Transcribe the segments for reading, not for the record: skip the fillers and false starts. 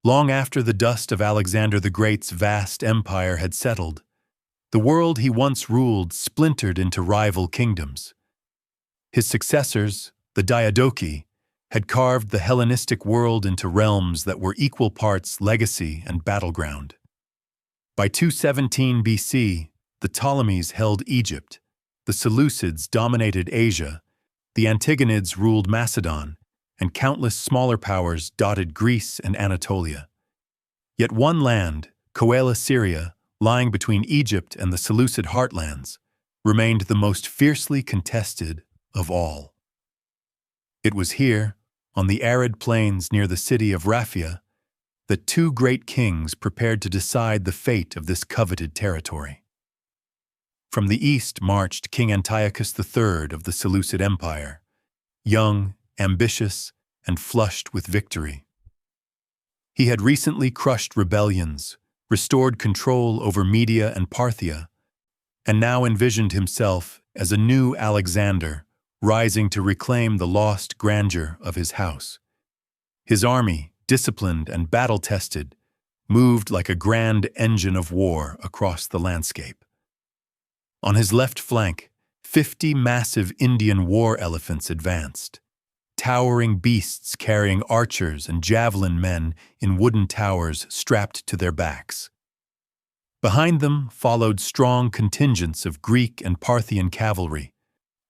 Long after the dust of Alexander the Great's vast empire had settled, the world he once ruled splintered into rival kingdoms. His successors, the Diadochi, had carved the Hellenistic world into realms that were equal parts legacy and battleground. By 217 BC, the Ptolemies held Egypt, the Seleucids dominated Asia, the Antigonids ruled Macedon, and countless smaller powers dotted Greece and Anatolia. Yet one land, Coele Syria, lying between Egypt and the Seleucid heartlands, remained the most fiercely contested of all. It was here, on the arid plains near the city of Raphia, that two great kings prepared to decide the fate of this coveted territory. From the east marched King Antiochus III of the Seleucid Empire, young, ambitious, and flushed with victory. He had recently crushed rebellions, restored control over Media and Parthia, and now envisioned himself as a new Alexander, rising to reclaim the lost grandeur of his house. His army, disciplined and battle-tested, moved like a grand engine of war across the landscape. On his left flank, 50 massive Indian war elephants advanced, towering beasts carrying archers and javelin men in wooden towers strapped to their backs. Behind them followed strong contingents of Greek and Parthian cavalry,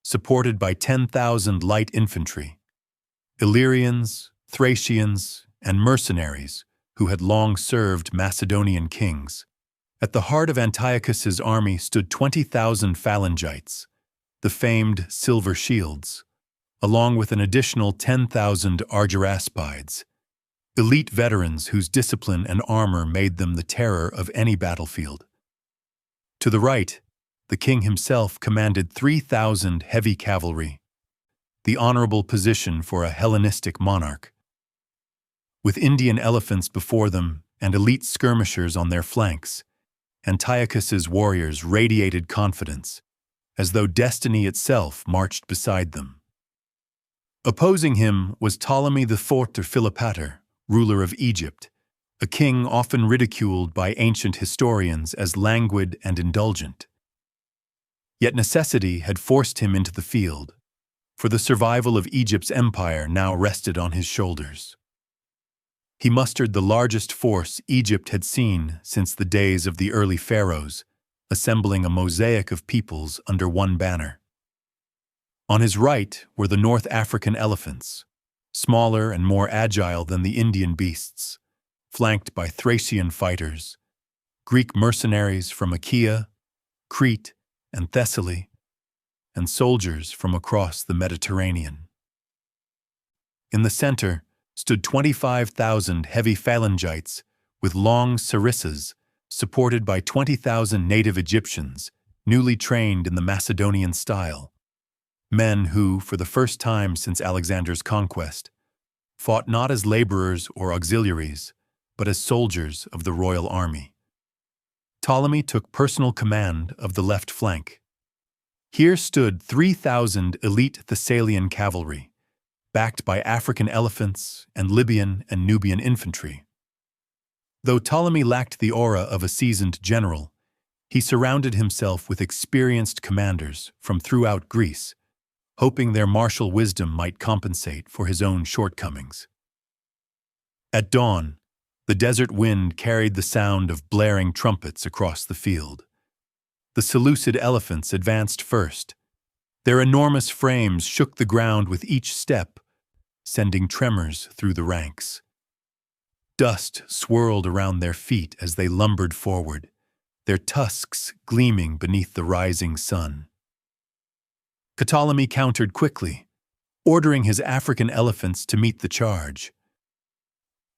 supported by 10,000 light infantry, Illyrians, Thracians, and mercenaries who had long served Macedonian kings. At the heart of Antiochus's army stood 20,000 phalangites, the famed silver shields, along with an additional 10,000 argyraspides, elite veterans whose discipline and armor made them the terror of any battlefield. To the right, the king himself commanded 3,000 heavy cavalry, the honorable position for a Hellenistic monarch. With Indian elephants before them and elite skirmishers on their flanks, Antiochus's warriors radiated confidence, as though destiny itself marched beside them. Opposing him was Ptolemy IV Philopator, ruler of Egypt, a king often ridiculed by ancient historians as languid and indulgent. Yet necessity had forced him into the field, for the survival of Egypt's empire now rested on his shoulders. He mustered the largest force Egypt had seen since the days of the early pharaohs, assembling a mosaic of peoples under one banner. On his right were the North African elephants, smaller and more agile than the Indian beasts, flanked by Thracian fighters, Greek mercenaries from Achaia, Crete, and Thessaly, and soldiers from across the Mediterranean. In the center stood 25,000 heavy phalangites with long sarissas, supported by 20,000 native Egyptians, newly trained in the Macedonian style, men who, for the first time since Alexander's conquest, fought not as laborers or auxiliaries, but as soldiers of the royal army. Ptolemy took personal command of the left flank. Here stood 3,000 elite Thessalian cavalry, backed by African elephants and Libyan and Nubian infantry. Though Ptolemy lacked the aura of a seasoned general, he surrounded himself with experienced commanders from throughout Greece, hoping their martial wisdom might compensate for his own shortcomings. At dawn, the desert wind carried the sound of blaring trumpets across the field. The Seleucid elephants advanced first. Their enormous frames shook the ground with each step, sending tremors through the ranks. Dust swirled around their feet as they lumbered forward, their tusks gleaming beneath the rising sun. Ptolemy countered quickly, ordering his African elephants to meet the charge.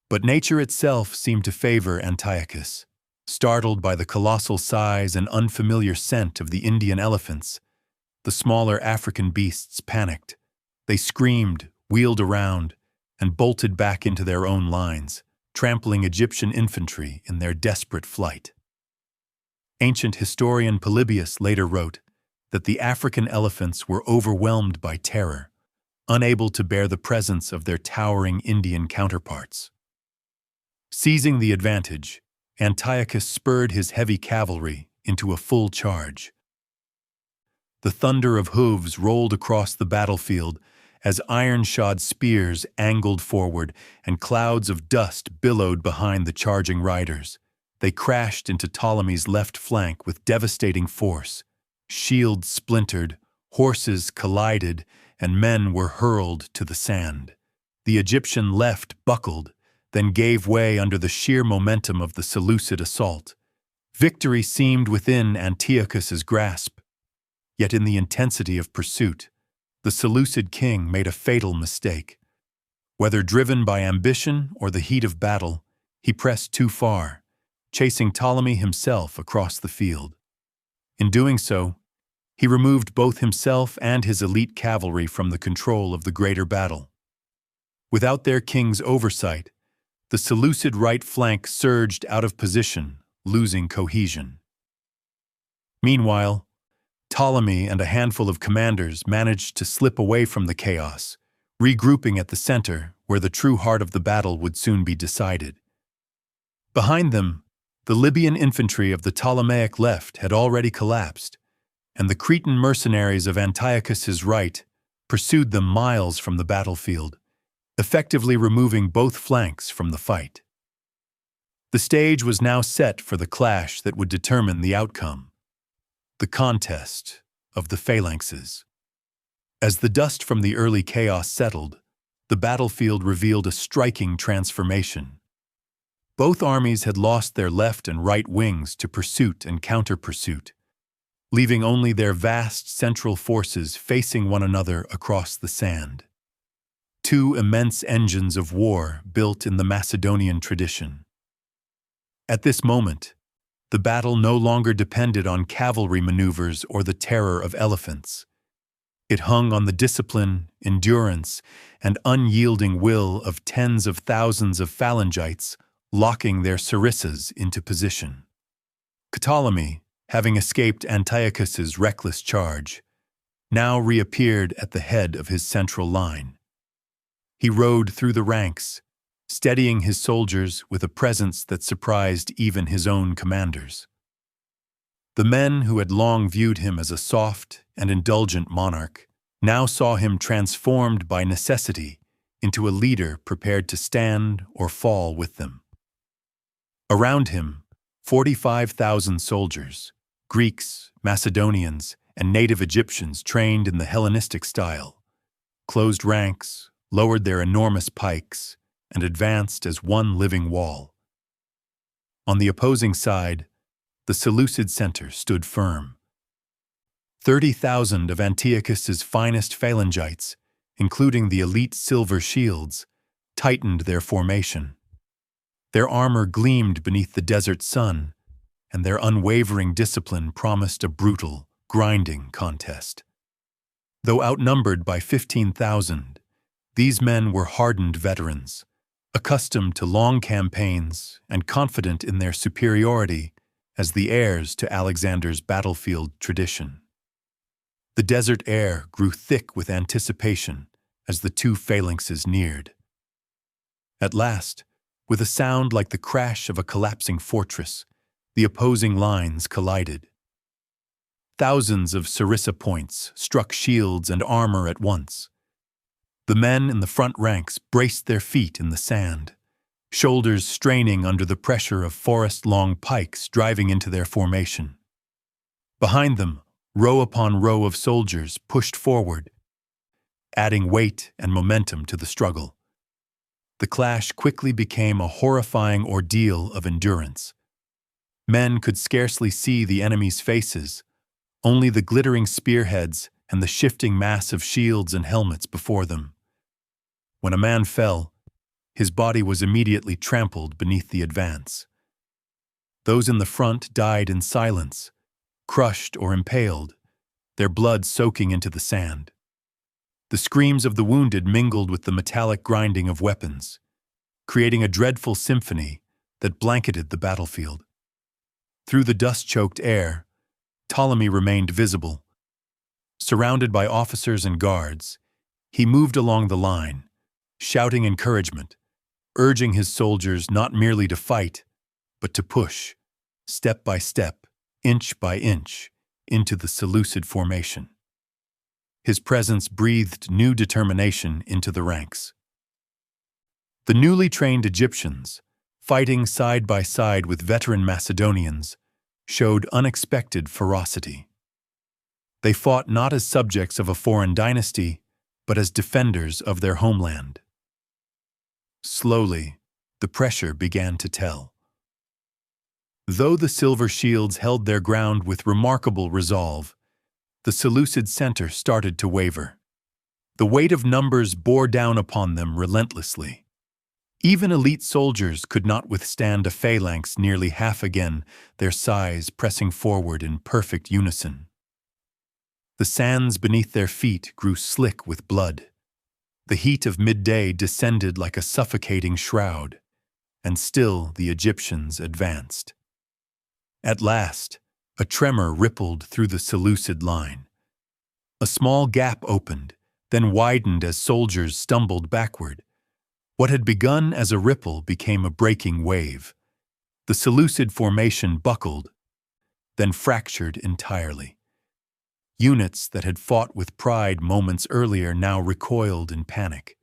But nature itself seemed to favor Antiochus. Startled by the colossal size and unfamiliar scent of the Indian elephants, the smaller African beasts panicked. They screamed, wheeled around, and bolted back into their own lines, trampling Egyptian infantry in their desperate flight. Ancient historian Polybius later wrote that the African elephants were overwhelmed by terror, unable to bear the presence of their towering Indian counterparts. Seizing the advantage, Antiochus spurred his heavy cavalry into a full charge. The thunder of hooves rolled across the battlefield as iron-shod spears angled forward and clouds of dust billowed behind the charging riders. They crashed into Ptolemy's left flank with devastating force. Shields splintered, horses collided, and men were hurled to the sand. The Egyptian left buckled, then gave way under the sheer momentum of the Seleucid assault. Victory seemed within Antiochus's grasp. Yet in the intensity of pursuit, the Seleucid king made a fatal mistake. Whether driven by ambition or the heat of battle, he pressed too far, chasing Ptolemy himself across the field. In doing so, he removed both himself and his elite cavalry from the control of the greater battle. Without their king's oversight, the Seleucid right flank surged out of position, losing cohesion. Meanwhile, Ptolemy and a handful of commanders managed to slip away from the chaos, regrouping at the center where the true heart of the battle would soon be decided. Behind them, the Libyan infantry of the Ptolemaic left had already collapsed, and the Cretan mercenaries of Antiochus's right pursued them miles from the battlefield, effectively removing both flanks from the fight. The stage was now set for the clash that would determine the outcome. The contest of the phalanxes. As the dust from the early chaos settled, the battlefield revealed a striking transformation. Both armies had lost their left and right wings to pursuit and counter-pursuit, leaving only their vast central forces facing one another across the sand. Two immense engines of war built in the Macedonian tradition. At this moment, the battle no longer depended on cavalry maneuvers or the terror of elephants. It hung on the discipline, endurance, and unyielding will of tens of thousands of phalangites locking their sarissas into position. Ptolemy, having escaped Antiochus's reckless charge, now reappeared at the head of his central line. He rode through the ranks, steadying his soldiers with a presence that surprised even his own commanders. The men who had long viewed him as a soft and indulgent monarch now saw him transformed by necessity into a leader prepared to stand or fall with them. Around him, 45,000 soldiers, Greeks, Macedonians, and native Egyptians trained in the Hellenistic style, closed ranks, lowered their enormous pikes, and advanced as one living wall. On the opposing side, the Seleucid center stood firm. 30,000 of Antiochus's finest phalangites, including the elite silver shields, tightened their formation. Their armor gleamed beneath the desert sun, and their unwavering discipline promised a brutal, grinding contest. Though outnumbered by 15,000, these men were hardened veterans, accustomed to long campaigns and confident in their superiority as the heirs to Alexander's battlefield tradition. The desert air grew thick with anticipation as the two phalanxes neared. At last, with a sound like the crash of a collapsing fortress, the opposing lines collided. Thousands of sarissa points struck shields and armor at once. The men in the front ranks braced their feet in the sand, shoulders straining under the pressure of forest-long pikes driving into their formation. Behind them, row upon row of soldiers pushed forward, adding weight and momentum to the struggle. The clash quickly became a horrifying ordeal of endurance. Men could scarcely see the enemy's faces, only the glittering spearheads and the shifting mass of shields and helmets before them. When a man fell, his body was immediately trampled beneath the advance. Those in the front died in silence, crushed or impaled, their blood soaking into the sand. The screams of the wounded mingled with the metallic grinding of weapons, creating a dreadful symphony that blanketed the battlefield. Through the dust-choked air, Ptolemy remained visible. Surrounded by officers and guards, he moved along the line, shouting encouragement, urging his soldiers not merely to fight, but to push, step by step, inch by inch, into the Seleucid formation. His presence breathed new determination into the ranks. The newly trained Egyptians, fighting side by side with veteran Macedonians, showed unexpected ferocity. They fought not as subjects of a foreign dynasty, but as defenders of their homeland. Slowly, the pressure began to tell. Though the silver shields held their ground with remarkable resolve, the Seleucid center started to waver. The weight of numbers bore down upon them relentlessly. Even elite soldiers could not withstand a phalanx nearly half again their size pressing forward in perfect unison. The sands beneath their feet grew slick with blood. The heat of midday descended like a suffocating shroud, and still the Egyptians advanced. At last, a tremor rippled through the Seleucid line. A small gap opened, then widened as soldiers stumbled backward. What had begun as a ripple became a breaking wave. The Seleucid formation buckled, then fractured entirely. Units that had fought with pride moments earlier now recoiled in panic.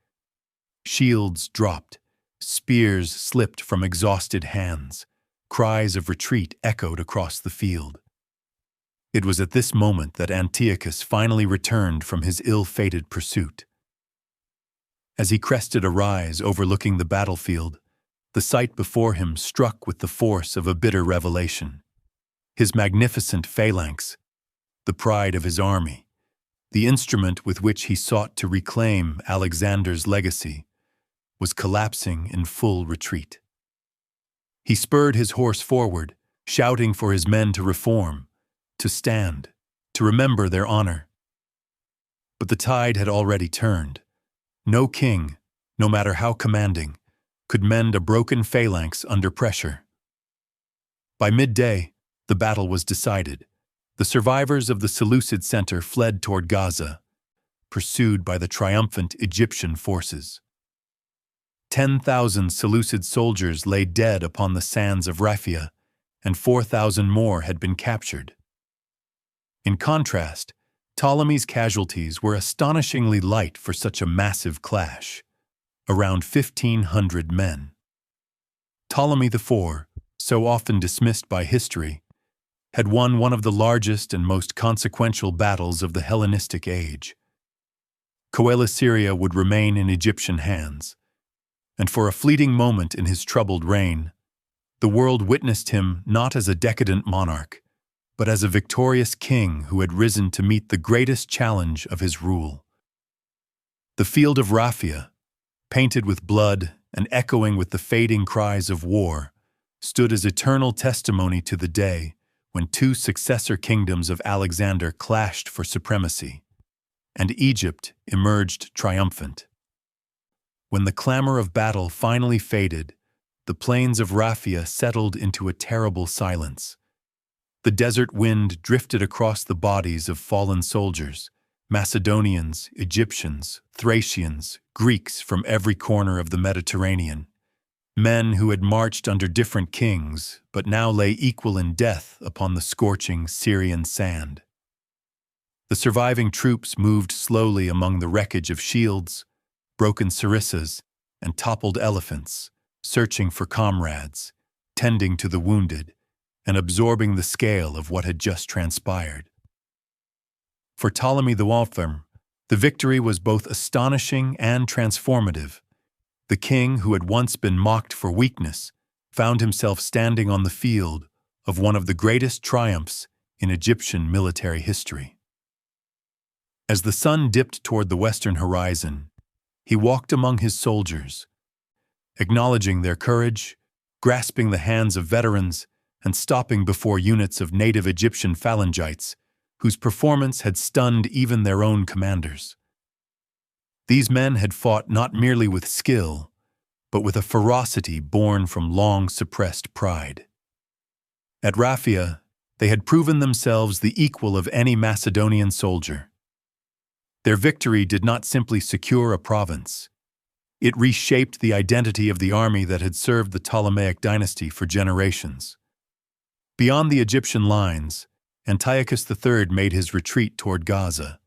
Shields dropped, spears slipped from exhausted hands, cries of retreat echoed across the field. It was at this moment that Antiochus finally returned from his ill-fated pursuit. As he crested a rise overlooking the battlefield, the sight before him struck with the force of a bitter revelation. His magnificent phalanx, the pride of his army, the instrument with which he sought to reclaim Alexander's legacy, was collapsing in full retreat. He spurred his horse forward, shouting for his men to reform, to stand, to remember their honor. But the tide had already turned. No king, no matter how commanding, could mend a broken phalanx under pressure. By midday, the battle was decided. The survivors of the Seleucid center fled toward Gaza, pursued by the triumphant Egyptian forces. 10,000 Seleucid soldiers lay dead upon the sands of Raphia, and 4,000 more had been captured. In contrast, Ptolemy's casualties were astonishingly light for such a massive clash, around 1,500 men. Ptolemy IV, so often dismissed by history, had won one of the largest and most consequential battles of the Hellenistic age. Coele-Syria would remain in Egyptian hands, and for a fleeting moment in his troubled reign, the world witnessed him not as a decadent monarch, but as a victorious king who had risen to meet the greatest challenge of his rule. The field of Raphia, painted with blood and echoing with the fading cries of war, stood as eternal testimony to the day when two successor kingdoms of Alexander clashed for supremacy, and Egypt emerged triumphant. When the clamor of battle finally faded, the plains of Raphia settled into a terrible silence. The desert wind drifted across the bodies of fallen soldiers, Macedonians, Egyptians, Thracians, Greeks from every corner of the Mediterranean, men who had marched under different kings but now lay equal in death upon the scorching Syrian sand. The surviving troops moved slowly among the wreckage of shields, broken sarissas, and toppled elephants, searching for comrades, tending to the wounded, and absorbing the scale of what had just transpired. For Ptolemy the Wolfram, the victory was both astonishing and transformative. The king, who had once been mocked for weakness, found himself standing on the field of one of the greatest triumphs in Egyptian military history. As the sun dipped toward the western horizon, he walked among his soldiers, acknowledging their courage, grasping the hands of veterans, and stopping before units of native Egyptian phalangites whose performance had stunned even their own commanders. These men had fought not merely with skill, but with a ferocity born from long-suppressed pride. At Raphia, they had proven themselves the equal of any Macedonian soldier. Their victory did not simply secure a province. It reshaped the identity of the army that had served the Ptolemaic dynasty for generations. Beyond the Egyptian lines, Antiochus III made his retreat toward Gaza.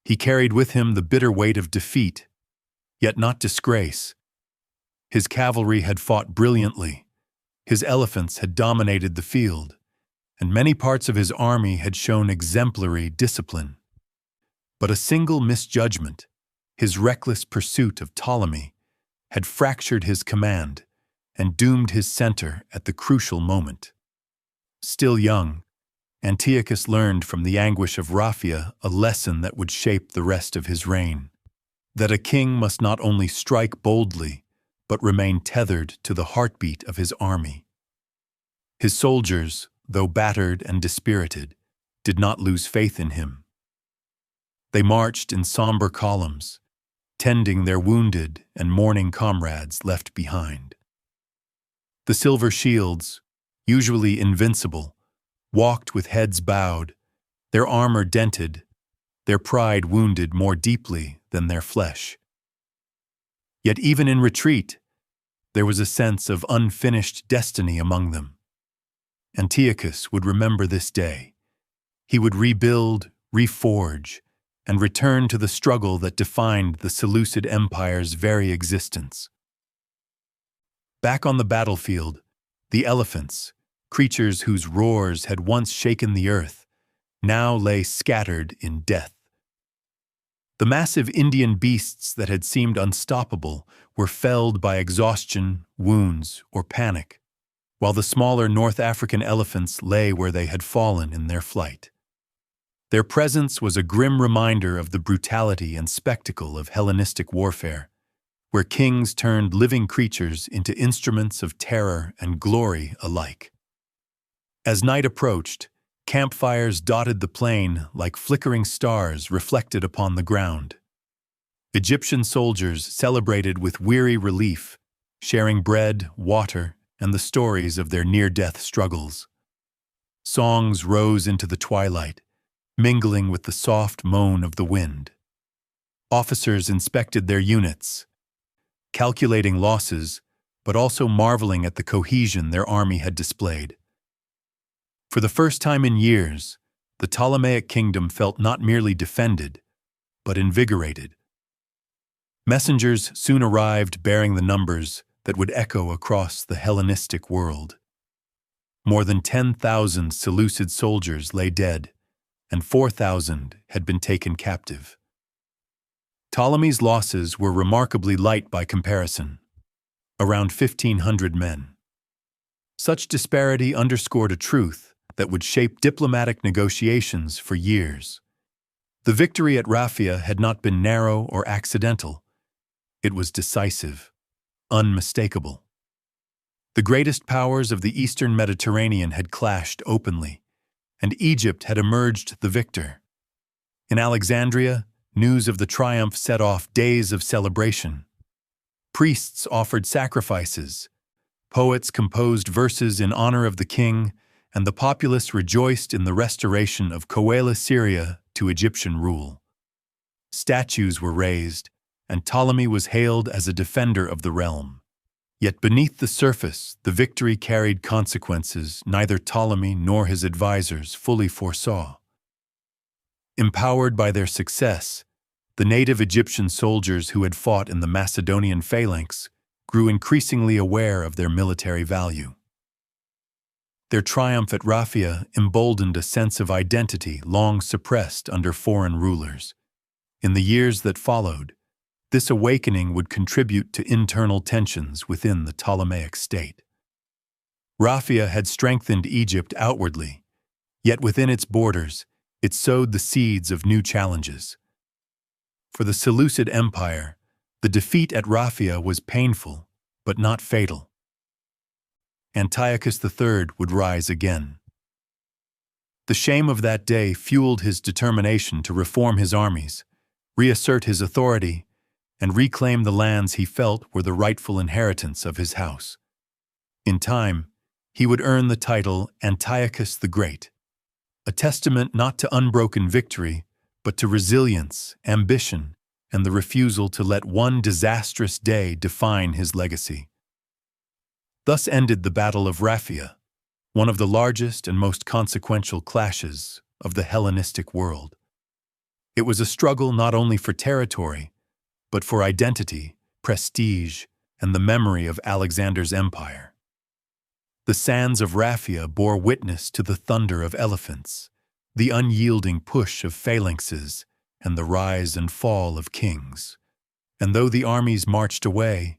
He carried with him the bitter weight of defeat, yet not disgrace. His cavalry had fought brilliantly, his elephants had dominated the field, and many parts of his army had shown exemplary discipline. But a single misjudgment, his reckless pursuit of Ptolemy, had fractured his command and doomed his center at the crucial moment. Still young, Antiochus learned from the anguish of Raphia a lesson that would shape the rest of his reign: that a king must not only strike boldly, but remain tethered to the heartbeat of his army. His soldiers, though battered and dispirited, did not lose faith in him. They marched in somber columns, tending their wounded and mourning comrades left behind. The silver shields, usually invincible, walked with heads bowed, their armor dented, their pride wounded more deeply than their flesh. Yet even in retreat, there was a sense of unfinished destiny among them. Antiochus would remember this day. He would rebuild, reforge, and return to the struggle that defined the Seleucid Empire's very existence. Back on the battlefield, the elephants, creatures whose roars had once shaken the earth, now lay scattered in death. The massive Indian beasts that had seemed unstoppable were felled by exhaustion, wounds, or panic, while the smaller North African elephants lay where they had fallen in their flight. Their presence was a grim reminder of the brutality and spectacle of Hellenistic warfare, where kings turned living creatures into instruments of terror and glory alike. As night approached, campfires dotted the plain like flickering stars reflected upon the ground. Egyptian soldiers celebrated with weary relief, sharing bread, water, and the stories of their near-death struggles. Songs rose into the twilight, mingling with the soft moan of the wind. Officers inspected their units, calculating losses, but also marveling at the cohesion their army had displayed. For the first time in years, the Ptolemaic kingdom felt not merely defended, but invigorated. Messengers soon arrived bearing the numbers that would echo across the Hellenistic world. More than 10,000 Seleucid soldiers lay dead, and 4,000 had been taken captive. Ptolemy's losses were remarkably light by comparison, around 1,500 men. Such disparity underscored a truth that would shape diplomatic negotiations for years. The victory at Raphia had not been narrow or accidental. It was decisive, unmistakable. The greatest powers of the Eastern Mediterranean had clashed openly, and Egypt had emerged the victor. In Alexandria, news of the triumph set off days of celebration. Priests offered sacrifices, poets composed verses in honor of the king, and the populace rejoiced in the restoration of Coele Syria to Egyptian rule. Statues were raised, and Ptolemy was hailed as a defender of the realm. Yet beneath the surface, the victory carried consequences neither Ptolemy nor his advisors fully foresaw. Empowered by their success, the native Egyptian soldiers who had fought in the Macedonian phalanx grew increasingly aware of their military value. Their triumph at Raphia emboldened a sense of identity long suppressed under foreign rulers. In the years that followed, this awakening would contribute to internal tensions within the Ptolemaic state. Raphia had strengthened Egypt outwardly, yet within its borders, it sowed the seeds of new challenges. For the Seleucid Empire, the defeat at Raphia was painful, but not fatal. Antiochus III would rise again. The shame of that day fueled his determination to reform his armies, reassert his authority, and reclaim the lands he felt were the rightful inheritance of his house. In time, he would earn the title Antiochus the Great, a testament not to unbroken victory, but to resilience, ambition, and the refusal to let one disastrous day define his legacy. Thus ended the Battle of Raphia, one of the largest and most consequential clashes of the Hellenistic world. It was a struggle not only for territory, but for identity, prestige, and the memory of Alexander's empire. The sands of Raphia bore witness to the thunder of elephants, the unyielding push of phalanxes, and the rise and fall of kings. And though the armies marched away,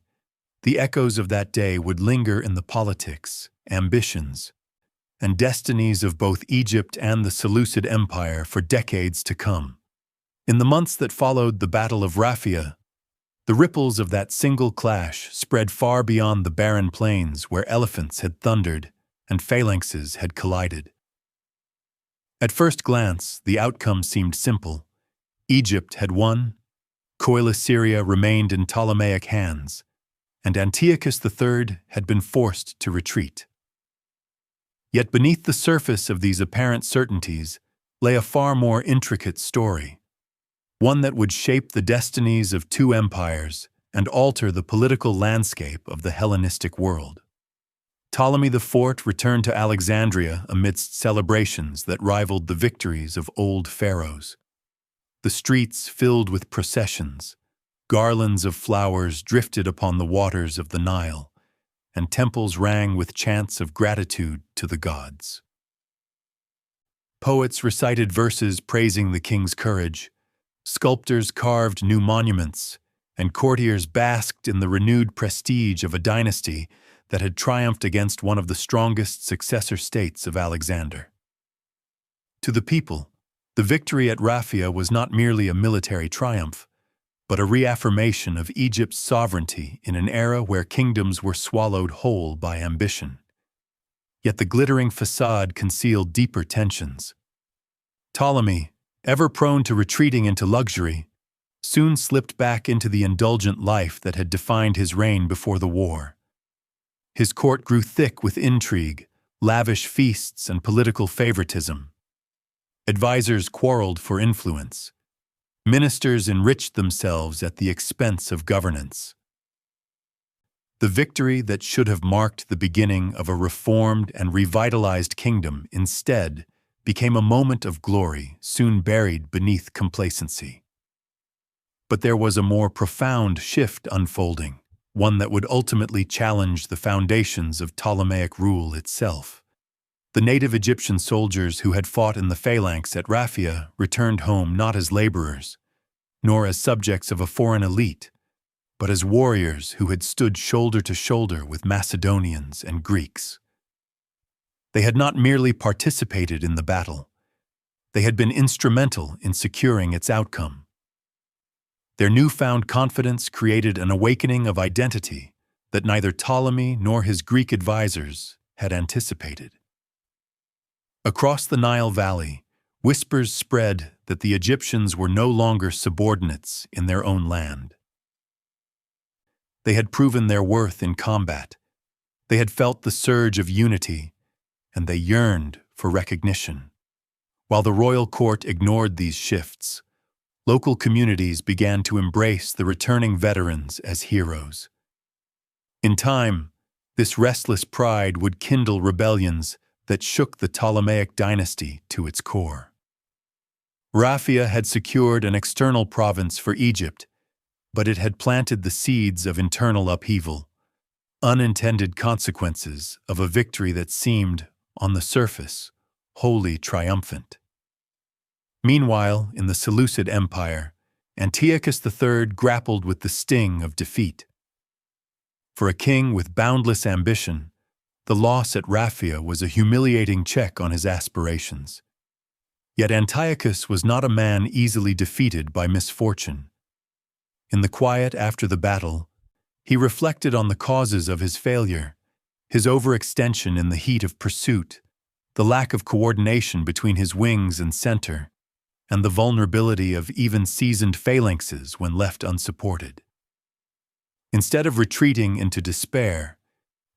the echoes of that day would linger in the politics, ambitions, and destinies of both Egypt and the Seleucid Empire for decades to come. In the months that followed the Battle of Raphia, the ripples of that single clash spread far beyond the barren plains where elephants had thundered and phalanxes had collided. At first glance, the outcome seemed simple. Egypt had won, Coele-Syria remained in Ptolemaic hands, and Antiochus III had been forced to retreat. Yet beneath the surface of these apparent certainties lay a far more intricate story, one that would shape the destinies of two empires and alter the political landscape of the Hellenistic world. Ptolemy IV returned to Alexandria amidst celebrations that rivaled the victories of old pharaohs. The streets filled with processions, garlands of flowers drifted upon the waters of the Nile, and temples rang with chants of gratitude to the gods. Poets recited verses praising the king's courage, sculptors carved new monuments, and courtiers basked in the renewed prestige of a dynasty that had triumphed against one of the strongest successor states of Alexander. To the people, the victory at Raphia was not merely a military triumph, but a reaffirmation of Egypt's sovereignty in an era where kingdoms were swallowed whole by ambition. Yet the glittering facade concealed deeper tensions. Ptolemy, ever prone to retreating into luxury, soon slipped back into the indulgent life that had defined his reign before the war. His court grew thick with intrigue, lavish feasts, and political favoritism. Advisors quarreled for influence. Ministers enriched themselves at the expense of governance. The victory that should have marked the beginning of a reformed and revitalized kingdom instead became a moment of glory soon buried beneath complacency. But there was a more profound shift unfolding, one that would ultimately challenge the foundations of Ptolemaic rule itself. The native Egyptian soldiers who had fought in the phalanx at Raphia returned home not as laborers, nor as subjects of a foreign elite, but as warriors who had stood shoulder to shoulder with Macedonians and Greeks. They had not merely participated in the battle, they had been instrumental in securing its outcome. Their newfound confidence created an awakening of identity that neither Ptolemy nor his Greek advisors had anticipated. Across the Nile Valley, whispers spread that the Egyptians were no longer subordinates in their own land. They had proven their worth in combat, they had felt the surge of unity, and they yearned for recognition. While the royal court ignored these shifts, local communities began to embrace the returning veterans as heroes. In time, this restless pride would kindle rebellions that shook the Ptolemaic dynasty to its core. Raphia had secured an external province for Egypt, but it had planted the seeds of internal upheaval, unintended consequences of a victory that seemed, on the surface, wholly triumphant. Meanwhile, in the Seleucid Empire, Antiochus III grappled with the sting of defeat. For a king with boundless ambition, the loss at Raphia was a humiliating check on his aspirations. Yet Antiochus was not a man easily defeated by misfortune. In the quiet after the battle, he reflected on the causes of his failure, his overextension in the heat of pursuit, the lack of coordination between his wings and center, and the vulnerability of even seasoned phalanxes when left unsupported. Instead of retreating into despair,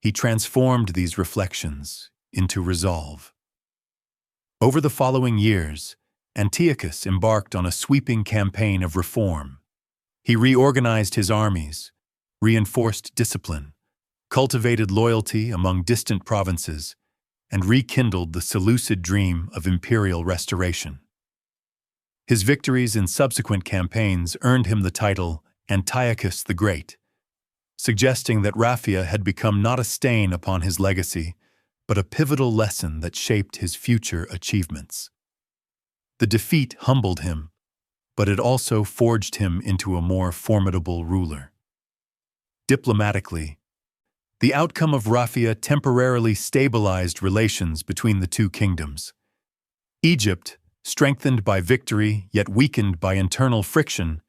he transformed these reflections into resolve. Over the following years, Antiochus embarked on a sweeping campaign of reform. He reorganized his armies, reinforced discipline, cultivated loyalty among distant provinces, and rekindled the Seleucid dream of imperial restoration. His victories in subsequent campaigns earned him the title Antiochus the Great, suggesting that Raphia had become not a stain upon his legacy, but a pivotal lesson that shaped his future achievements. The defeat humbled him, but it also forged him into a more formidable ruler. Diplomatically, the outcome of Raphia temporarily stabilized relations between the two kingdoms. Egypt, strengthened by victory yet weakened by internal friction,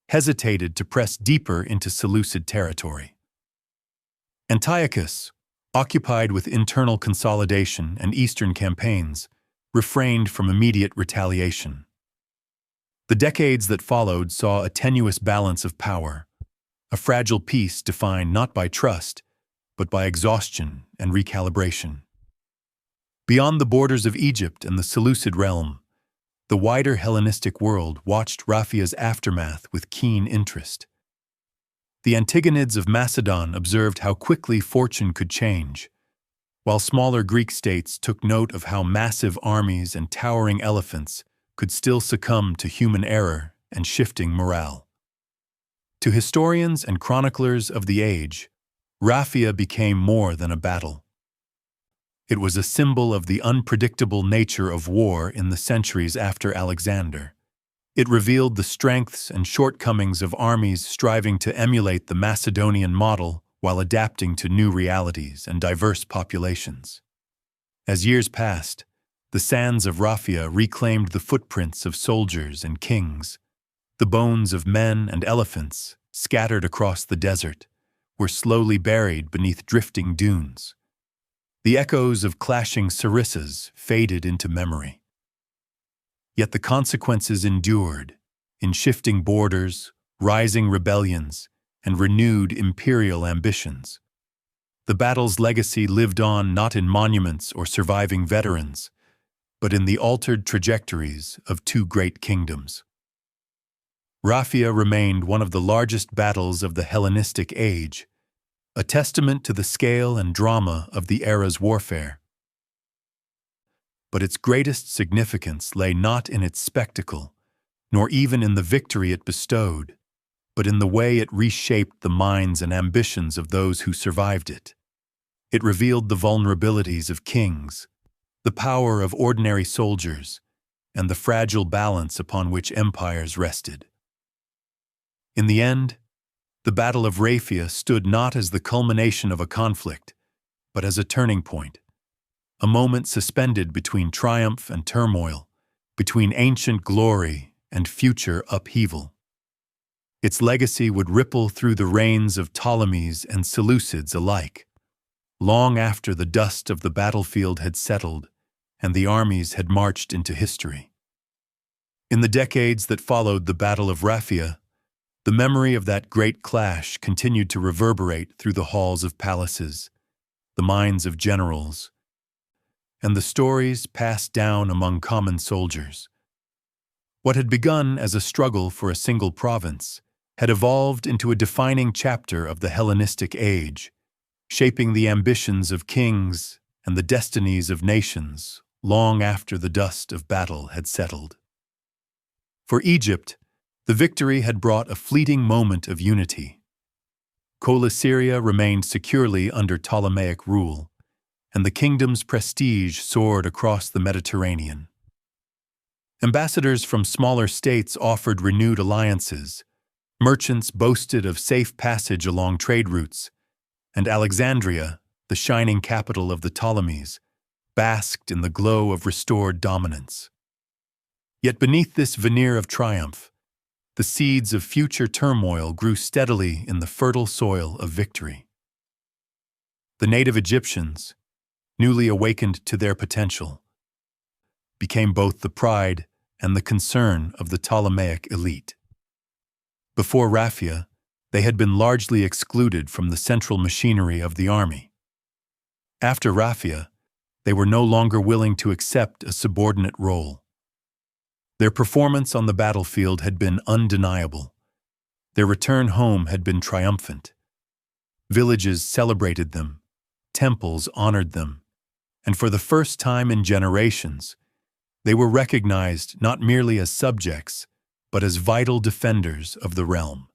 hesitated to press deeper into Seleucid territory. Antiochus, occupied with internal consolidation and eastern campaigns, refrained from immediate retaliation. The decades that followed saw a tenuous balance of power, a fragile peace defined not by trust, but by exhaustion and recalibration. Beyond the borders of Egypt and the Seleucid realm, the wider Hellenistic world watched Raphia's aftermath with keen interest. The Antigonids of Macedon observed how quickly fortune could change, while smaller Greek states took note of how massive armies and towering elephants could still succumb to human error and shifting morale. To historians and chroniclers of the age, Raphia became more than a battle. It was a symbol of the unpredictable nature of war in the centuries after Alexander. It revealed the strengths and shortcomings of armies striving to emulate the Macedonian model while adapting to new realities and diverse populations. As years passed, the sands of Raphia reclaimed the footprints of soldiers and kings. The bones of men and elephants, scattered across the desert, were slowly buried beneath drifting dunes. The echoes of clashing sarissas faded into memory. Yet the consequences endured, in shifting borders, rising rebellions, and renewed imperial ambitions. The battle's legacy lived on not in monuments or surviving veterans, but in the altered trajectories of two great kingdoms. Raphia remained one of the largest battles of the Hellenistic age, a testament to the scale and drama of the era's warfare. But its greatest significance lay not in its spectacle, nor even in the victory it bestowed, but in the way it reshaped the minds and ambitions of those who survived it. It revealed the vulnerabilities of kings, the power of ordinary soldiers, and the fragile balance upon which empires rested. In the end, the Battle of Raphia stood not as the culmination of a conflict, but as a turning point, a moment suspended between triumph and turmoil, between ancient glory and future upheaval. Its legacy would ripple through the reigns of Ptolemies and Seleucids alike, long after the dust of the battlefield had settled and the armies had marched into history. In the decades that followed the Battle of Raphia, the memory of that great clash continued to reverberate through the halls of palaces, the minds of generals, and the stories passed down among common soldiers. What had begun as a struggle for a single province had evolved into a defining chapter of the Hellenistic age, shaping the ambitions of kings and the destinies of nations long after the dust of battle had settled. For Egypt, the victory had brought a fleeting moment of unity. Coele remained securely under Ptolemaic rule, and the kingdom's prestige soared across the Mediterranean. Ambassadors from smaller states offered renewed alliances, merchants boasted of safe passage along trade routes, and Alexandria, the shining capital of the Ptolemies, basked in the glow of restored dominance. Yet beneath this veneer of triumph, the seeds of future turmoil grew steadily in the fertile soil of victory. The native Egyptians, newly awakened to their potential, became both the pride and the concern of the Ptolemaic elite. Before Raphia, they had been largely excluded from the central machinery of the army. After Raphia, they were no longer willing to accept a subordinate role. Their performance on the battlefield had been undeniable. Their return home had been triumphant. Villages celebrated them, temples honored them, and for the first time in generations, they were recognized not merely as subjects, but as vital defenders of the realm.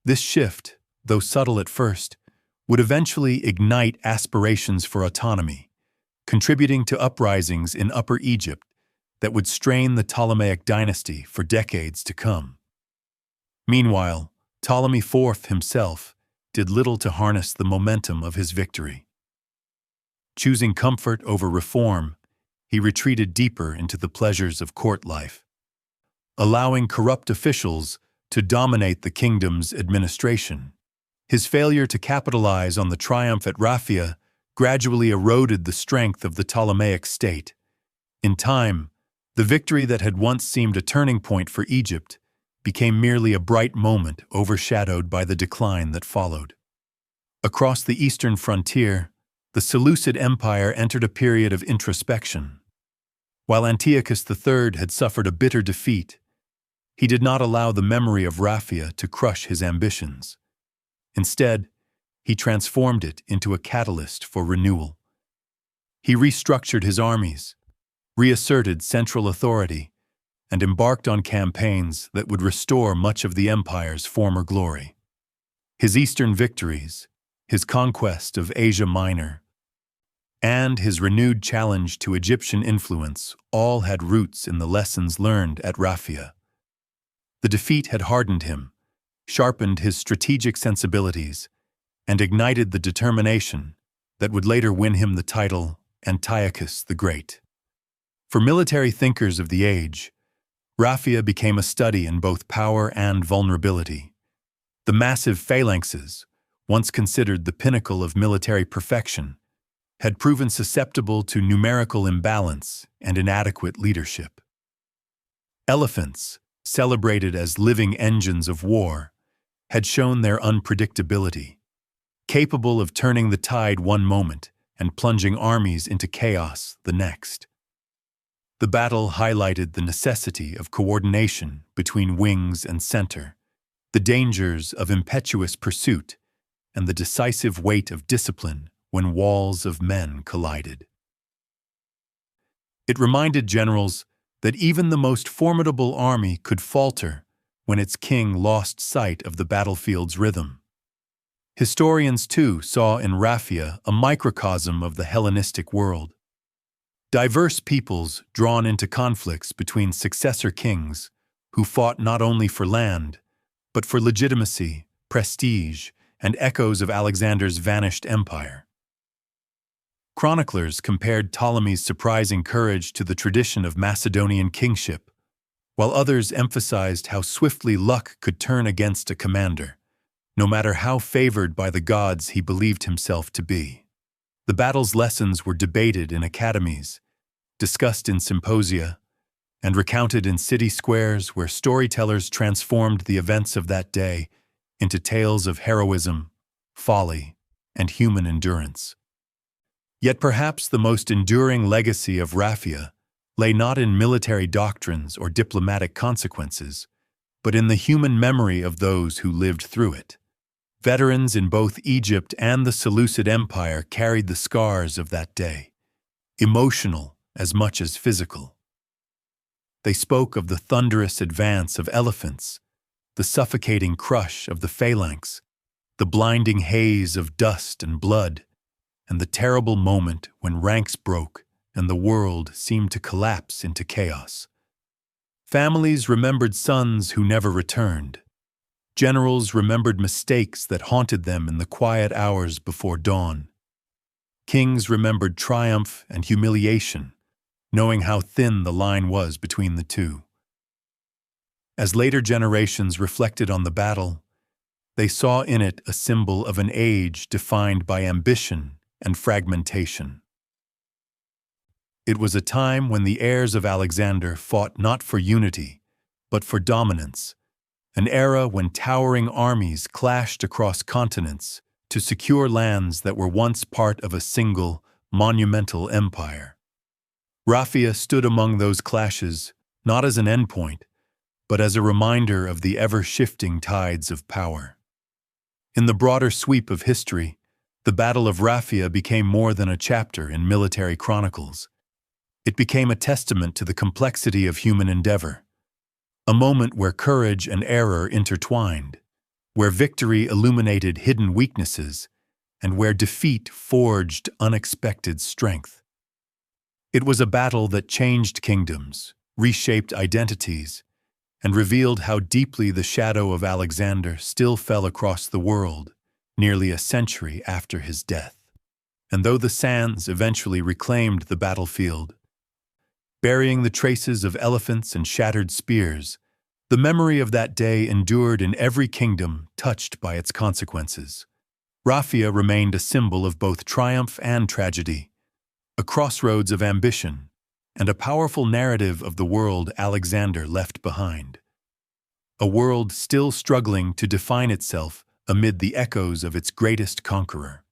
This shift, though subtle at first, would eventually ignite aspirations for autonomy, contributing to uprisings in Upper Egypt that would strain the Ptolemaic dynasty for decades to come. Meanwhile, Ptolemy IV himself did little to harness the momentum of his victory. Choosing comfort over reform, he retreated deeper into the pleasures of court life, allowing corrupt officials to dominate the kingdom's administration. His failure to capitalize on the triumph at Raphia gradually eroded the strength of the Ptolemaic state. In time, the victory that had once seemed a turning point for Egypt became merely a bright moment overshadowed by the decline that followed. Across the eastern frontier, the Seleucid Empire entered a period of introspection. While Antiochus III had suffered a bitter defeat, he did not allow the memory of Raphia to crush his ambitions. Instead, he transformed it into a catalyst for renewal. He restructured his armies, reasserted central authority, and embarked on campaigns that would restore much of the empire's former glory. His eastern victories, his conquest of Asia Minor, and his renewed challenge to Egyptian influence all had roots in the lessons learned at Raphia. The defeat had hardened him, sharpened his strategic sensibilities, and ignited the determination that would later win him the title Antiochus the Great. For military thinkers of the age, Raphia became a study in both power and vulnerability. The massive phalanxes, once considered the pinnacle of military perfection, had proven susceptible to numerical imbalance and inadequate leadership. Elephants, celebrated as living engines of war, had shown their unpredictability, capable of turning the tide one moment and plunging armies into chaos the next. The battle highlighted the necessity of coordination between wings and center, the dangers of impetuous pursuit, and the decisive weight of discipline when walls of men collided. It reminded generals that even the most formidable army could falter when its king lost sight of the battlefield's rhythm. Historians, too, saw in Raphia a microcosm of the Hellenistic world. Diverse peoples drawn into conflicts between successor kings who fought not only for land, but for legitimacy, prestige, and echoes of Alexander's vanished empire. Chroniclers compared Ptolemy's surprising courage to the tradition of Macedonian kingship, while others emphasized how swiftly luck could turn against a commander, no matter how favored by the gods he believed himself to be. The battle's lessons were debated in academies, discussed in symposia, and recounted in city squares where storytellers transformed the events of that day into tales of heroism, folly, and human endurance. Yet perhaps the most enduring legacy of Raphia lay not in military doctrines or diplomatic consequences, but in the human memory of those who lived through it. Veterans in both Egypt and the Seleucid Empire carried the scars of that day, emotional as much as physical. They spoke of the thunderous advance of elephants, the suffocating crush of the phalanx, the blinding haze of dust and blood, and the terrible moment when ranks broke and the world seemed to collapse into chaos. Families remembered sons who never returned. Generals remembered mistakes that haunted them in the quiet hours before dawn. Kings remembered triumph and humiliation, knowing how thin the line was between the two. As later generations reflected on the battle, they saw in it a symbol of an age defined by ambition and fragmentation. It was a time when the heirs of Alexander fought not for unity, but for dominance, an era when towering armies clashed across continents to secure lands that were once part of a single, monumental empire. Raphia stood among those clashes not as an endpoint, but as a reminder of the ever-shifting tides of power. In the broader sweep of history, the Battle of Raphia became more than a chapter in military chronicles. It became a testament to the complexity of human endeavor, a moment where courage and error intertwined, where victory illuminated hidden weaknesses, and where defeat forged unexpected strength. It was a battle that changed kingdoms, reshaped identities, and revealed how deeply the shadow of Alexander still fell across the world, nearly a century after his death. And though the sands eventually reclaimed the battlefield, burying the traces of elephants and shattered spears, the memory of that day endured in every kingdom touched by its consequences. Raphia remained a symbol of both triumph and tragedy, a crossroads of ambition, and a powerful narrative of the world Alexander left behind. A world still struggling to define itself amid the echoes of its greatest conqueror.